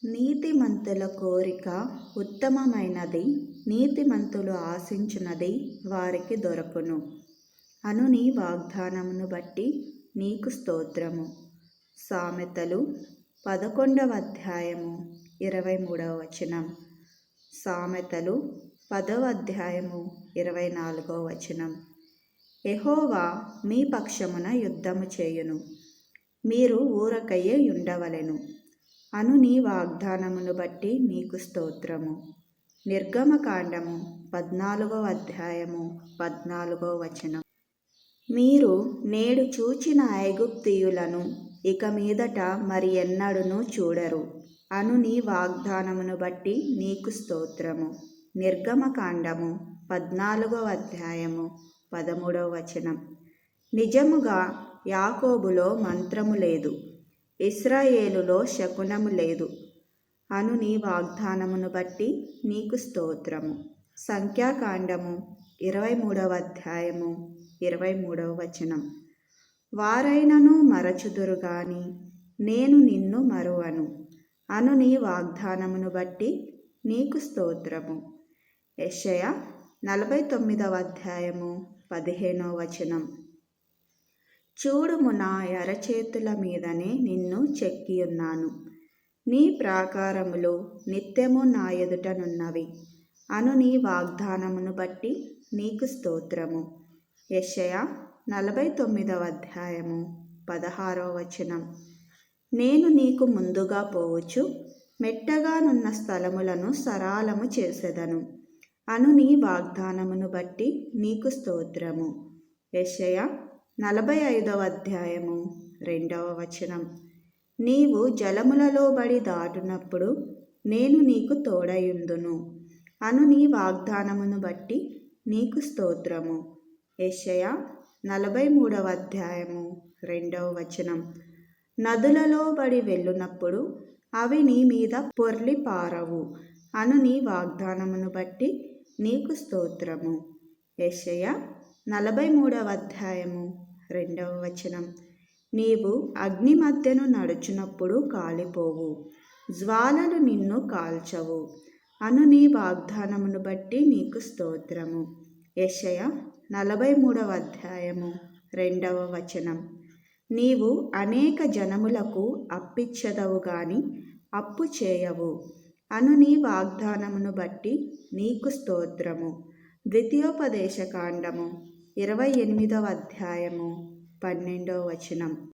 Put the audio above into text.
నీతిమంతుల కోరిక ఉత్తమమైనది, నీతిమంతులు ఆశించున్నది వారికి దొరకును అను నీ వాగ్దానమును బట్టి నీకు స్తోత్రము. సామెతలు 11వ అధ్యాయము 23వ వచనం. సామెతలు 10వ అధ్యాయము 24వ వచనం. యెహోవా మీ పక్షమున యుద్ధము చేయును, మీరు ఊరకయ్యే ఉండవలెను అను నీ వాగ్దానమును బట్టి నీకు స్తోత్రము. నిర్గమకాండము 14వ అధ్యాయము 14వ వచనం. మీరు నేడు చూచిన ఐగుప్తీయులను ఇక మీదట మరి ఎన్నడూను చూడరు అను నీ వాగ్దానమును బట్టి నీకు స్తోత్రము. నిర్గమకాండము 14వ అధ్యాయము 13వ వచనం. నిజముగా యాకోబులో మంత్రము లేదు, ఇశ్రాయేలులో శకునము లేదు అను నీ వాగ్దానమును బట్టి నీకు స్తోత్రము. సంఖ్యాకాండము 23వ అధ్యాయము 23వ వచనం. వారైనను మరచుదురు గాని నేను నిన్ను మరువను అను నీ వాగ్దానమును బట్టి నీకు స్తోత్రము. యెషయా 49వ అధ్యాయము 15వ వచనం. చూడుము, నా అరచేతుల మీదనే నిన్ను చెక్కియున్నాను, నీ ప్రాకారములు నిత్యము నా ఎదుటనున్నవి అను నీ వాగ్దానమును బట్టి నీకు స్తోత్రము. యెషయా 49వ అధ్యాయము 16వ వచనం. నేను నీకు ముందుగా పోవచ్చు, మెట్టగానున్న స్థలములను సరాలము చేసెదను అను నీ వాగ్దానమును బట్టి నీకు స్తోత్రము. యెషయా 45వ అధ్యాయము 2వ వచనం. నీవు జలములలో బడి దాటునప్పుడు నేను నీకు తోడయుందును అను నీ వాగ్దానమును బట్టి నీకు స్తోత్రము. యెషయా 43వ అధ్యాయము 2వ వచనం. నదులలో బడి వెళ్ళునప్పుడు అవి నీ మీద పొర్లి పారవు అను నీ వాగ్దానమును బట్టి నీకు స్తోత్రము. యెషయా 43వ అధ్యాయము 2వ వచనం. నీవు అగ్ని మధ్యను నడుచునప్పుడు కాలిపోవు, జ్వాలలు నిన్ను కాల్చవు అను నీ వాగ్దానమును బట్టి నీకు స్తోత్రము. యెషయా 43వ అధ్యాయము 2వ వచనం. నీవు అనేక జనములకు అప్పిచ్చెదవు గాని అప్పు చేయవు అను నీ వాగ్దానమును బట్టి నీకు స్తోత్రము. ద్వితీయోపదేశకాండము 28వ అధ్యాయము 12వ వచనం.